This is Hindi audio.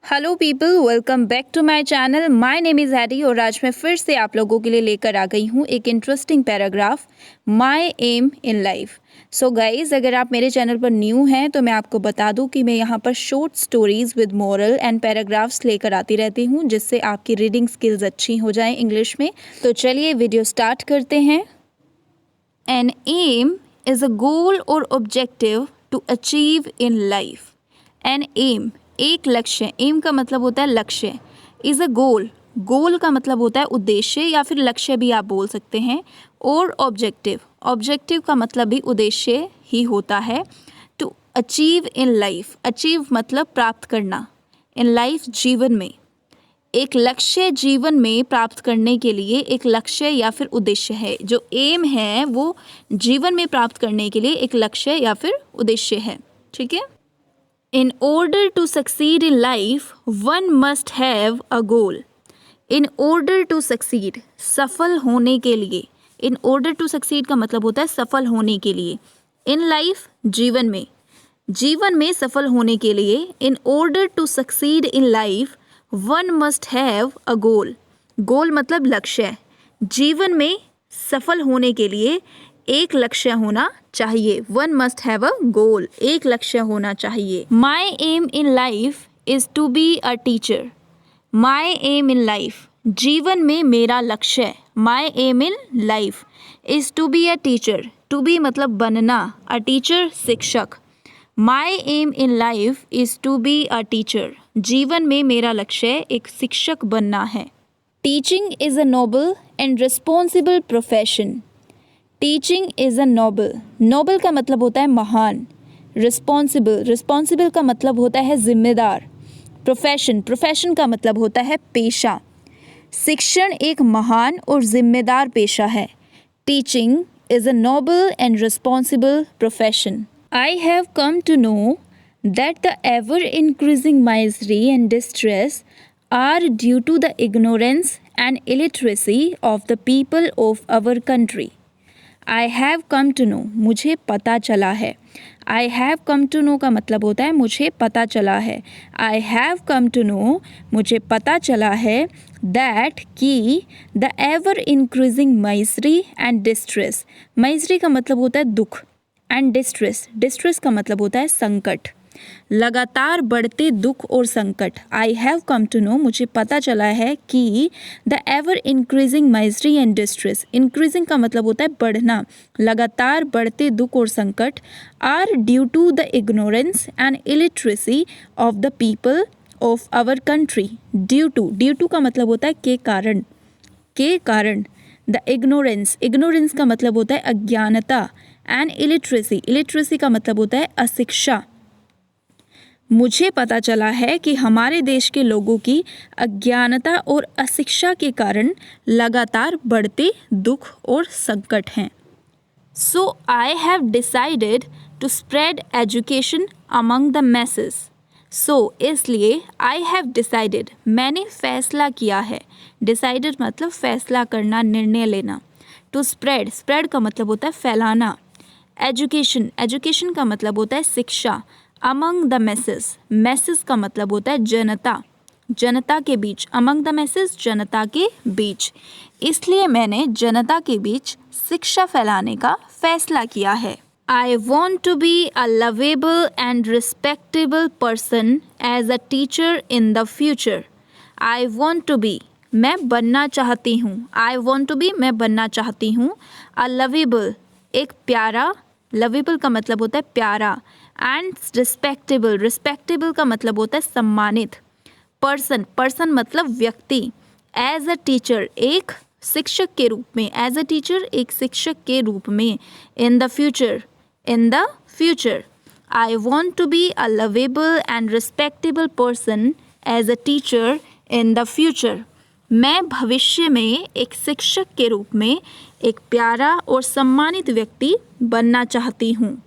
Hello people, welcome back to my channel. My name is Heidi और आज मैं फिर से आप लोगों के लिए लेकर आ गई हूँ एक interesting paragraph, my aim in life. So guys, अगर आप मेरे चैनल पर न्यू हैं तो मैं आपको बता दूं कि मैं यहाँ पर short stories with moral and paragraphs लेकर आती रहती हूँ, जिससे आपकी रीडिंग स्किल्स अच्छी हो जाएं इंग्लिश में। तो चलिए वीडियो स्टार्ट करते हैं। An aim is a goal और objective to achieve in life. An aim एक लक्ष्य, एम का मतलब होता है लक्ष्य। इज़ अ गोल, गोल का मतलब होता है उद्देश्य या फिर लक्ष्य भी आप बोल सकते हैं। और ऑब्जेक्टिव, ऑब्जेक्टिव का मतलब भी उद्देश्य ही होता है। To achieve in life, achieve मतलब प्राप्त करना, इन लाइफ जीवन में। एक लक्ष्य जीवन में प्राप्त करने के लिए एक लक्ष्य या फिर उद्देश्य है। जो एम है वो जीवन में प्राप्त करने के लिए एक लक्ष्य या फिर उद्देश्य है। ठीक है। In order to succeed in life, one must have a goal. In order to succeed, सफल होने के लिए। In order to succeed का मतलब होता है सफल होने के लिए। In life, जीवन में, जीवन में सफल होने के लिए। In order to succeed in life, one must have a goal. गोल मतलब लक्ष्य। जीवन में सफल होने के लिए एक लक्ष्य होना चाहिए। One must have a goal, एक लक्ष्य होना चाहिए। My aim in life is to be a teacher. My aim in life, जीवन में मेरा लक्ष्य। My aim in life is to be a teacher. To be मतलब बनना, अ टीचर शिक्षक। My aim in life is to be a teacher. जीवन में मेरा लक्ष्य एक शिक्षक बनना है। Teaching is a noble and responsible profession. Teaching is a noble, noble का मतलब होता है महान। रिस्पॉन्सिबल, रिस्पॉन्सिबल का मतलब होता है जिम्मेदार। प्रोफेशन, प्रोफेशन का मतलब होता है पेशा। शिक्षण एक महान और जिम्मेदार पेशा है। Teaching is a noble and responsible profession. I have come to know that the ever increasing misery and distress are due to the ignorance and illiteracy of the people of our country. I have come to know, मुझे पता चला है। I have come to know का मतलब होता है मुझे पता चला है। I have come to know, मुझे पता चला है। दैट कि the ever increasing misery and distress, misery का मतलब होता है दुख, एंड डिस्ट्रेस, डिस्ट्रेस का मतलब होता है संकट, लगातार बढ़ते दुख और संकट। I have come to know, मुझे पता चला है कि the ever increasing misery and distress, increasing का मतलब होता है बढ़ना, लगातार बढ़ते दुख और संकट। Are due to the ignorance and illiteracy of the people of our country. Due to, due to का मतलब होता है के कारण, के कारण। द इग्नोरेंस, इग्नोरेंस का मतलब होता है अज्ञानता। एंड इलिटरेसी, इलिटरेसी का मतलब होता है अशिक्षा। मुझे पता चला है कि हमारे देश के लोगों की अज्ञानता और अशिक्षा के कारण लगातार बढ़ते दुख और संकट हैं। So I have decided to spread education among the masses. So इसलिए आई हैव डिसाइडेड, मैंने फैसला किया है। डिसाइडेड मतलब फैसला करना, निर्णय लेना। टू स्प्रेड, स्प्रेड का मतलब होता है फैलाना। एजुकेशन, एजुकेशन का मतलब होता है शिक्षा। अमंग द मैसेस, मैसेस का मतलब होता है जनता, जनता के बीच। अमंग द मैसेस, जनता के बीच। इसलिए मैंने जनता के बीच शिक्षा फैलाने का फैसला किया है। I want to be a lovable and respectable person as a teacher in the future. I want to be, मैं बनना चाहती हूँ। आई वॉन्ट टू बी, मैं बनना चाहती हूँ। अ लवेबल, एक प्यारा, लवेबल का मतलब होता है प्यारा। एंड रिस्पेक्टेबल, रिस्पेक्टेबल का मतलब होता है सम्मानित। पर्सन, पर्सन मतलब व्यक्ति। एज अ टीचर, एक शिक्षक के रूप में। एज अ टीचर, एक शिक्षक के रूप में। In the future, in the future. I want to be a lovable and respectable person as a teacher in the future. मैं भविष्य में एक शिक्षक के रूप में एक प्यारा और सम्मानित व्यक्ति बनना चाहती हूँ।